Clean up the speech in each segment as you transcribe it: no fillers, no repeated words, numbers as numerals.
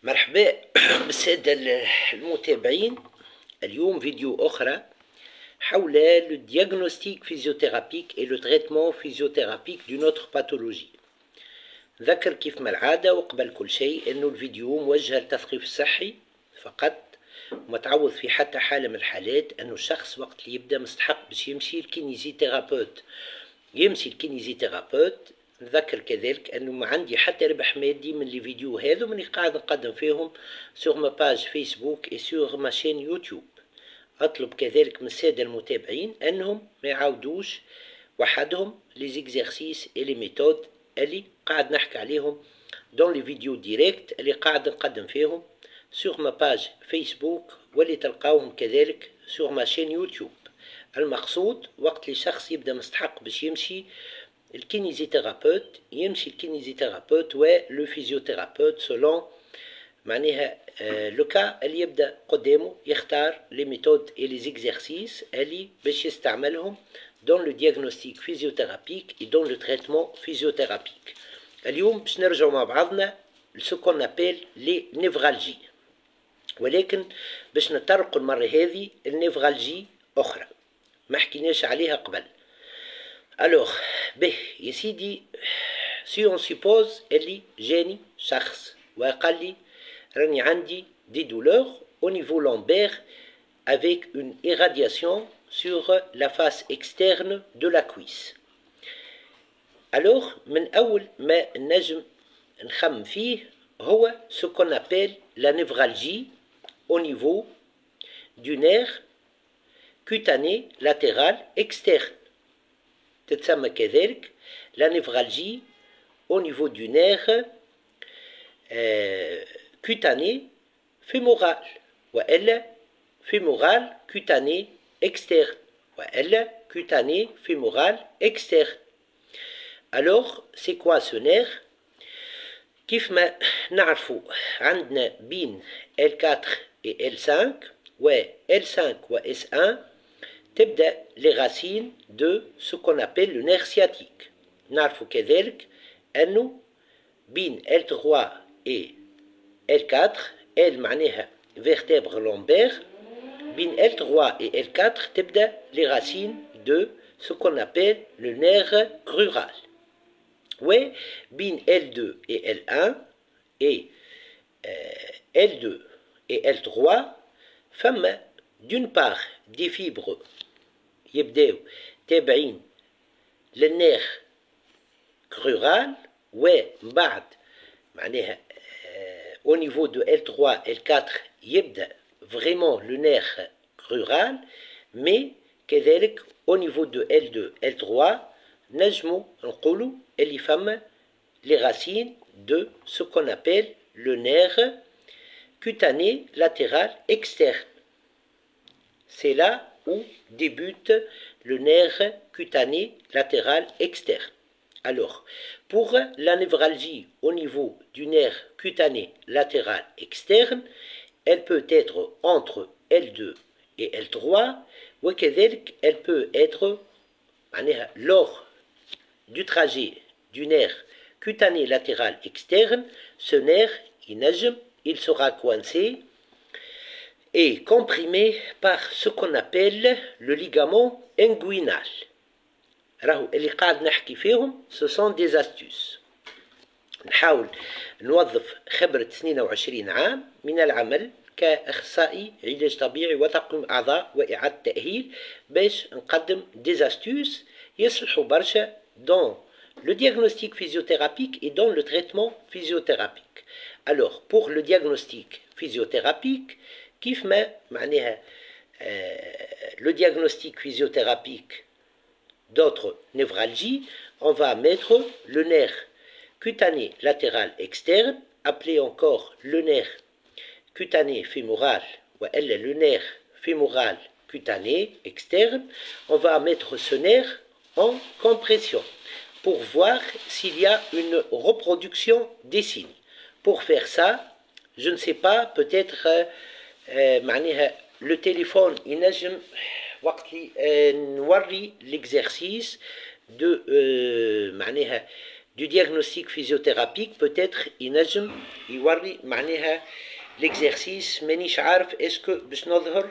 مرحبا بالسادة المتابعين. اليوم فيديو أخرى حول le diagnostic physiothérapique et le traitement physiothérapique d'une autre pathologie. ذكر كيف ما العادة وقبل كل شيء إنه الفيديو موجه للتثقيف الصحي فقط، وما تعوض في حتى حالة من الحالات إنه الشخص وقت اللي يبدأ مستحق باش يمشي الكينيزيثيرابوت يمشي الكينيزيثيرابوت. نذكر كذلك انه ما عندي حتى ربح مادي من لي فيديو هذو ماني قاعد نقدم فيهم سور ما باج فيسبوك اي سور ما شين يوتيوب. اطلب كذلك من الساده المتابعين انهم ما يعاودوش وحدهم لي زيكزارسيس اي لي ميثود اللي قاعد نحكي عليهم دون لي فيديو ديريكت اللي قاعد نقدم فيهم سور ما باج فيسبوك واللي تلقاوهم كذلك سور ما شين يوتيوب. المقصود وقت اللي شخص يبدا مستحق باش يمشي الكينيزيثيرابوت يمشي الكينيزيثيرابوت ولو فيزيوثيرابوت سولون معناها لو كا اللي يبدا قدامه يختار لي ميثود اي لي زيكزارسيس اللي باش يستعملهم دون لو دياغنوستيك فيزيوثيرابيك اي دون لو تريتمون فيزيوثيرابيك. اليوم باش نرجعوا مع بعضنا لسو كون ابيل لي نيفرالجي، ولكن باش نطرقوا المره هذه النيفرالجي اخرى ما حكيناش عليها قبل. الوغ به يا سيدي، سي اون سيبوز اللي جاني شخص وقال لي راني عندي دي دولور au niveau lombaire avec une irradiation sur la face externe de la cuisse. Alors من أول ما نجم نخمم فيه هو ce qu'on appelle la névralgie au niveau du nerf cutané latéral externe. تتسمى كذلك la névralgie au niveau du nerf cutané fémoral وإلا fémoral cutané externe وإلا cutané fémoral externe. Alors c'est quoi ce nerf؟ كيف ما نعرفوا عندنا بين L4 et L5 و L5 و S1 تبدأ les racines de ce qu'on appelle le nerf sciatique. نعرفوا كذلك أنه بين L3 et L4 L معناها vertèbre lombaire، بين L3 et L4 تبدأ les racines de ce qu'on appelle le nerf crural. وبين L2 et L1 et L2 et L3 فما d'une part des fibres يبداو تابعين للنير كرورال، ومن بعد معناها au niveau de L3 L4 يبدا vraiment le nerf crural، mais كذلك au niveau de L2 L3 نجمو نقولوا اللي فما les racines de ce qu'on appelle le nerf cutané latéral externe. C'est là où débute le nerf cutané latéral externe. Alors, pour la névralgie au niveau du nerf cutané latéral externe, elle peut être entre L2 et L3 وكذلك elle peut être lors du trajet du nerf cutané latéral externe. Ce nerf il sera coincé et comprimé par ce qu'on appelle le ligament inguinal. راهو اللي قاعد نحكي فيهم ce sont des astuces. نحاول نوظف خبرة 22 عام من العمل كأخصائي علاج طبيعي وتقويم أعضاء وإعادة تأهيل باش نقدم des astuces يصلحوا برشا dans le diagnostic physiothérapique et dans le traitement physiothérapique. Alors pour le diagnostic physiothérapique كيف ما معناها le diagnostic physiothérapique d'autres névralgies, on va mettre le nerf cutané latéral externe, appelé encore le nerf cutané fémoral ou le nerf fémoral cutané externe. On va mettre ce nerf en compression pour voir s'il y a une reproduction des signes. Pour faire ça, je ne sais pas, peut-être le téléphone ينجم وقت نوري l'exercice de معناها du diagnostic physiothérapique peut-être ينجم يوري معناها l'exercice مانيش عارف اسكو باش نظهر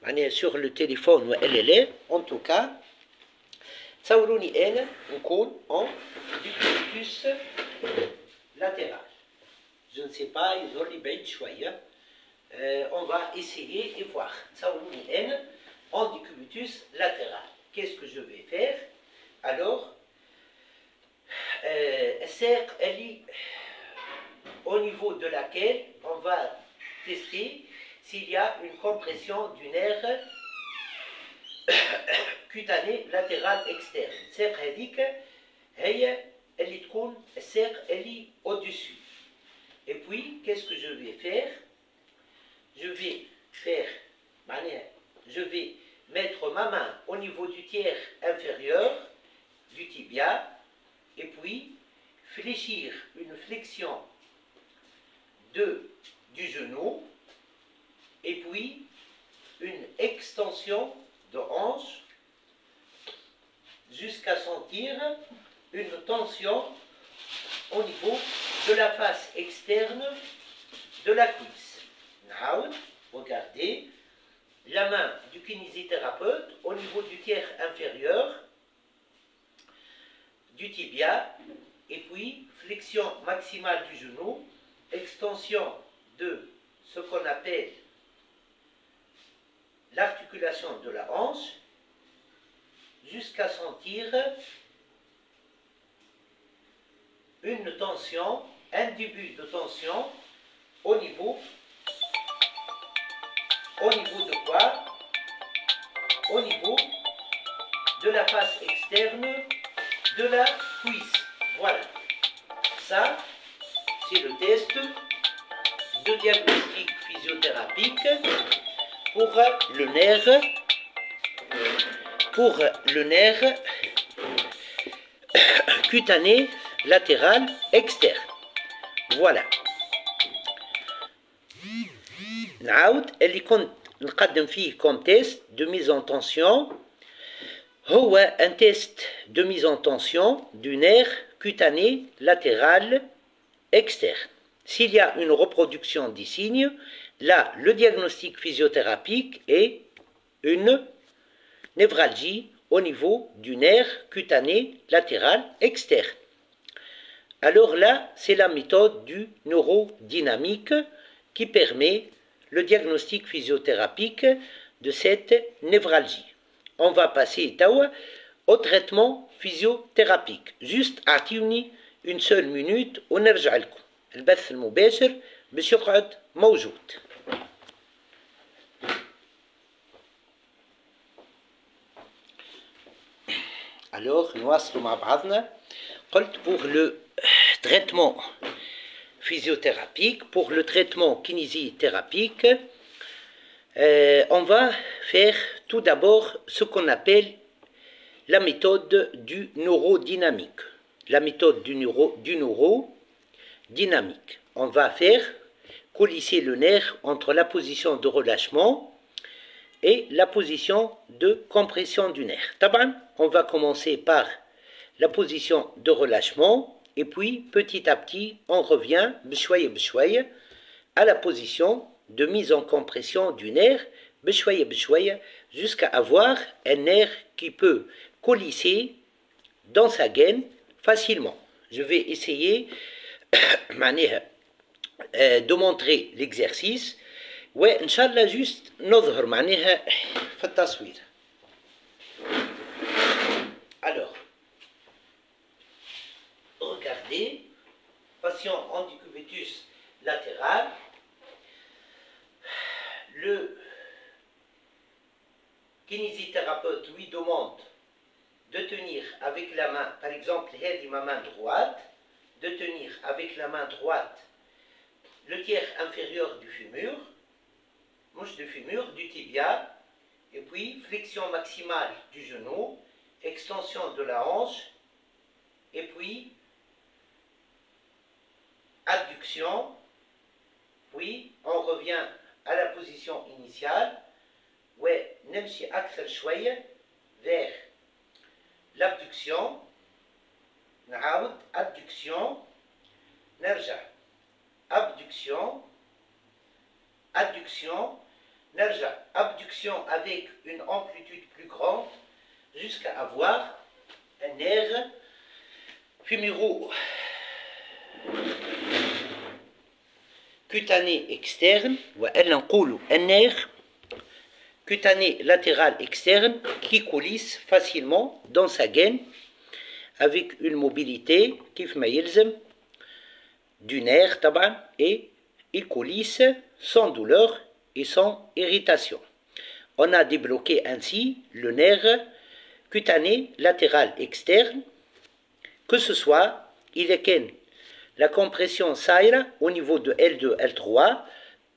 معناها sur le téléphone ولا لا. en tout cas تصوروني انا نكون en décubitus latéral. Je ne sais pas يظهر لي بعيد شويه. On va essayer et voir. تصوروني انا en décubitus latéral. Qu'est-ce que je vais faire? Alors الساق اللي au niveau de laquelle on va tester s'il y a une compression du nerf cutané latéral externe. الساق هذيك هي اللي تكون الساق اللي au-dessus. Et puis qu'est-ce que je vais faire? Je vais mettre ma main au niveau du tiers inférieur du tibia et puis fléchir une flexion du genou et puis une extension de hanche jusqu'à sentir une tension au niveau de la face externe de la cuisse. Now, regardez, la main du kinésithérapeute au niveau du tiers inférieur du tibia et puis flexion maximale du genou, extension de ce qu'on appelle l'articulation de la hanche jusqu'à sentir une tension, un début de tension au niveau de quoi? Au niveau de la face externe de la cuisse. Voilà. Ça, c'est le test de diagnostic physiothérapique pour le nerf cutané latéral externe. Voilà. نعاود اللي كنت نقدم فيه comme test de mise en tension هو un test de mise en tension du nerf cutané latéral externe. S'il y a une reproduction des signes, là le diagnostic physiothérapique est une névralgie au niveau du nerf cutané latéral externe. Alors là, c'est la méthode du neurodynamique qui permet le diagnostic physiothérapique de cette névralgie. On va passer au traitement physiothérapique. Juste أعطيوني une seule minute ونرجع لكم. البث المباشر باش يقعد موجود. Alors نواصلوا مع بعضنا. قلت pour le traitement physiothérapique, pour le traitement kinésithérapique, on va faire tout d'abord ce qu'on appelle la méthode du neurodynamique. La méthode du neurodynamique. On va faire coulisser le nerf entre la position de relâchement et la position de compression du nerf. Taban, on va commencer par la position de relâchement. Et puis, petit à petit, on revient, bchouaye, à la position de mise en compression du nerf, bchouaye, jusqu'à avoir un nerf qui peut coulisser dans sa gaine facilement. Je vais essayer de montrer l'exercice. Ouais, Inch'Allah, juste نظهر معناها في التصوير. Alors, regardez, patient en décubitus latéral, le kinésithérapeute lui demande de tenir avec la main, par exemple, ma main droite, de tenir avec la main droite le tiers inférieur du fémur, mouche du fémur, du tibia, et puis flexion maximale du genou, extension de la hanche, et puis adduction, puis on revient à la position initiale, vers l'abduction, نعاود adduction نرجع abduction adduction نرجع abduction avec une amplitude plus grande jusqu'à avoir un nerf fémuro cutané externe وإلا نقولوا un nerf cutané latéral externe qui coulisse facilement dans sa gaine avec une mobilité كيف ما يلزم du nerf طبعا et il coulisse sans douleur et sans irritation. On a débloqué ainsi le nerf cutané latéral externe, que ce soit إذا كان la compression صايرة au niveau de L2 L3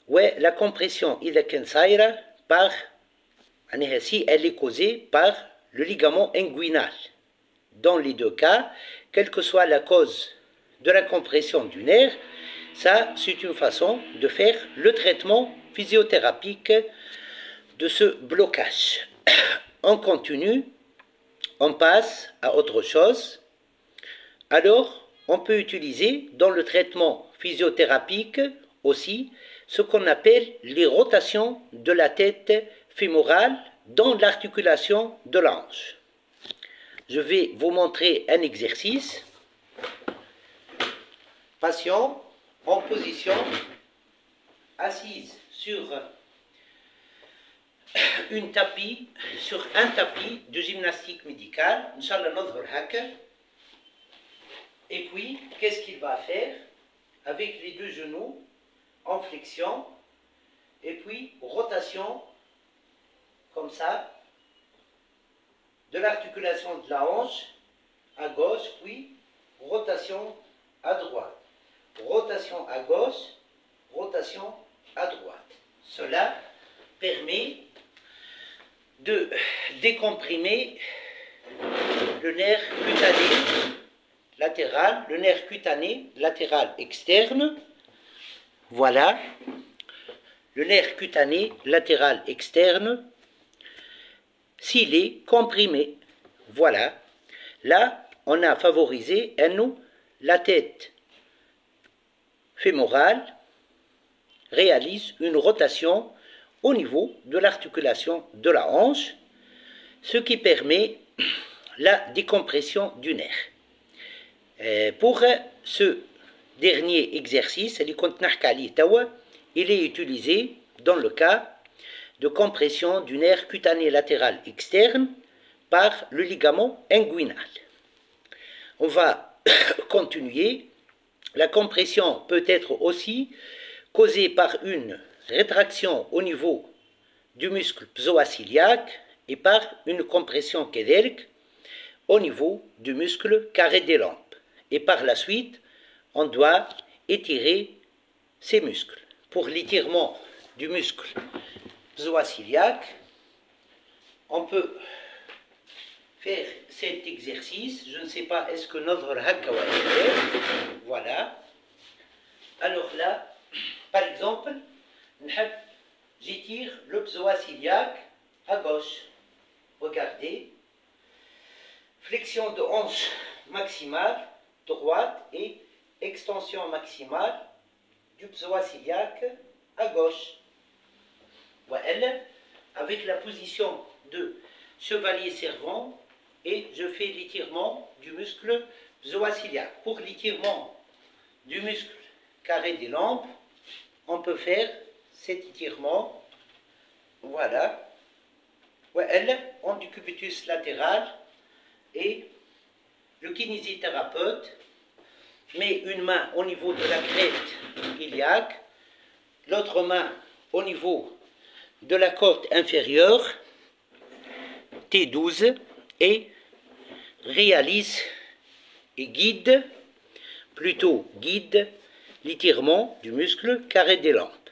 ou la compression إذا كان صايرة par si elle est causée par le ligament inguinal. Dans les deux cas, quelle que soit la cause de la compression du nerf, ça c'est une façon de faire le traitement physiothérapique de ce blocage. On continue, on passe à autre chose. Alors, on peut utiliser dans le traitement physiothérapique aussi ce qu'on appelle les rotations de la tête fémorale dans l'articulation de la hanche. Je vais vous montrer un exercice. Patient en position assise sur un tapis de gymnastique médicale. Inch'Allah نظهر هكا. Et puis, qu'est-ce qu'il va faire? Avec les deux genoux en flexion, et puis rotation, comme ça, de l'articulation de la hanche à gauche, puis rotation à droite. Rotation à gauche, rotation à droite. Cela permet de décomprimer le nerf cutané latéral, le nerf cutané latéral externe. Voilà, le nerf cutané latéral externe, s'il est comprimé. Voilà, là on a favorisé la tête fémorale réalise une rotation au niveau de l'articulation de la hanche, ce qui permet la décompression du nerf. Pour ce dernier exercice, il est utilisé dans le cas de compression du nerf cutané latéral externe par le ligament inguinal. On va continuer. La compression peut être aussi causée par une rétraction au niveau du muscle psoasiliaque et par une compression kédélique au niveau du muscle carré des lampes. Et par la suite, on doit étirer ces muscles. Pour l'étirement du muscle psoasiliaque, on peut faire cet exercice. Je ne sais pas, est-ce que notre hakka wa voilà. Alors là, par exemple, j'étire le psoasiliaque à gauche. Regardez. Flexion de hanche maximale droite et extension maximale du psoasiliaque à gauche. Voilà, avec la position de chevalier servant, et je fais l'étirement du muscle psoasiliaque. Pour l'étirement du muscle carré des lampes, on peut faire cet étirement. Voilà. Voilà, en décubitus latéral, et le kinésithérapeute met une main au niveau de la crête iliaque, l'autre main au niveau de la côte inférieure, T12, et réalise et guide l'étirement du muscle carré des lampes.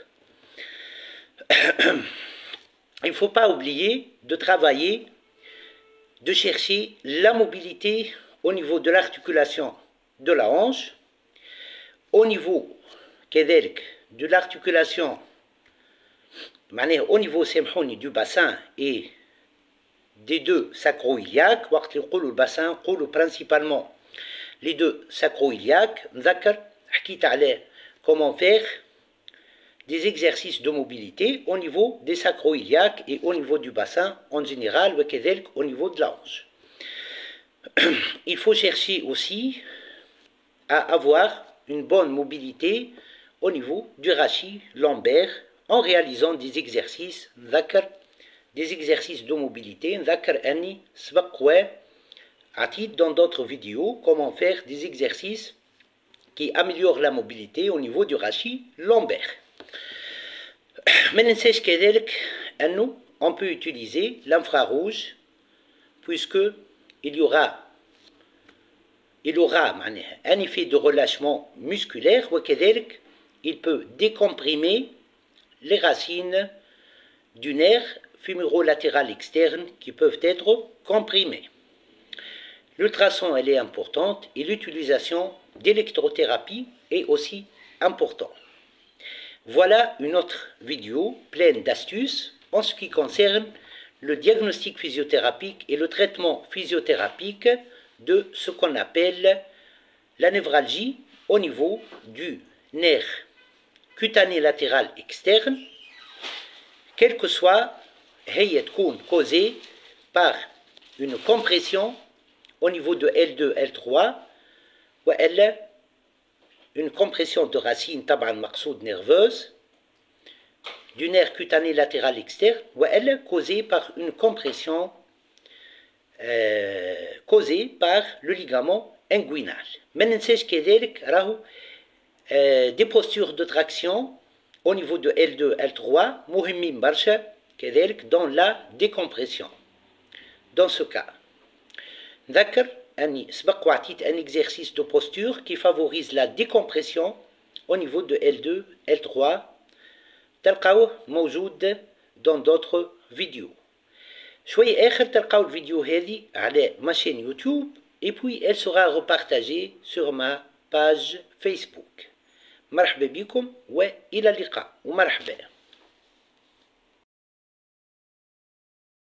Il ne faut pas oublier de travailler, de chercher la mobilité au niveau de l'articulation de la hanche, au niveau de l'articulation, au niveau du bassin et des deux sacro-iliaques. Le bassin, principalement les deux sacro-iliaques. نذكر حكيت على comment faire des exercices de mobilité au niveau des sacro-iliaques et au niveau du bassin en général, وكذلك au niveau de la hanche. Il faut chercher aussi à avoir une bonne mobilité au niveau du rachis lombaire en réalisant des exercices de mobilité. Dans d'autres vidéos, comment faire des exercices qui améliorent la mobilité au niveau du rachis lombaire. On peut utiliser l'infrarouge puisque il aura un effet de relâchement musculaire وكذلك il peut décomprimer les racines du nerf fémorolatéral externe qui peuvent être comprimées. L'ultrason elle est importante et l'utilisation d'électrothérapie est aussi importante. Voilà une autre vidéo pleine d'astuces en ce qui concerne le diagnostic physiothérapique et le traitement physiothérapique de ce qu'on appelle la névralgie au niveau du nerf cutané latéral externe, quel que soit, causée par une compression au niveau de L2, L3, ou une compression de racine nerveuse du nerf cutané latéral externe, ou causée par une compression causée par le ligament inguinal. Des postures de traction au niveau de L2, L3 مهمين برشا كذلك dans la décompression. Dans ce cas, نذكر أني سبق وعطيت un exercice de posture qui favorise la décompression au niveau de L2, L3 تلقاوه موجود dans d'autres vidéos. شوي آخر تلقاو الفيديو هذه على ma chaîne YouTube et puis elle sera repartagée sur ma page Facebook. مرحبا بكم وإلى اللقاء ومرحبا.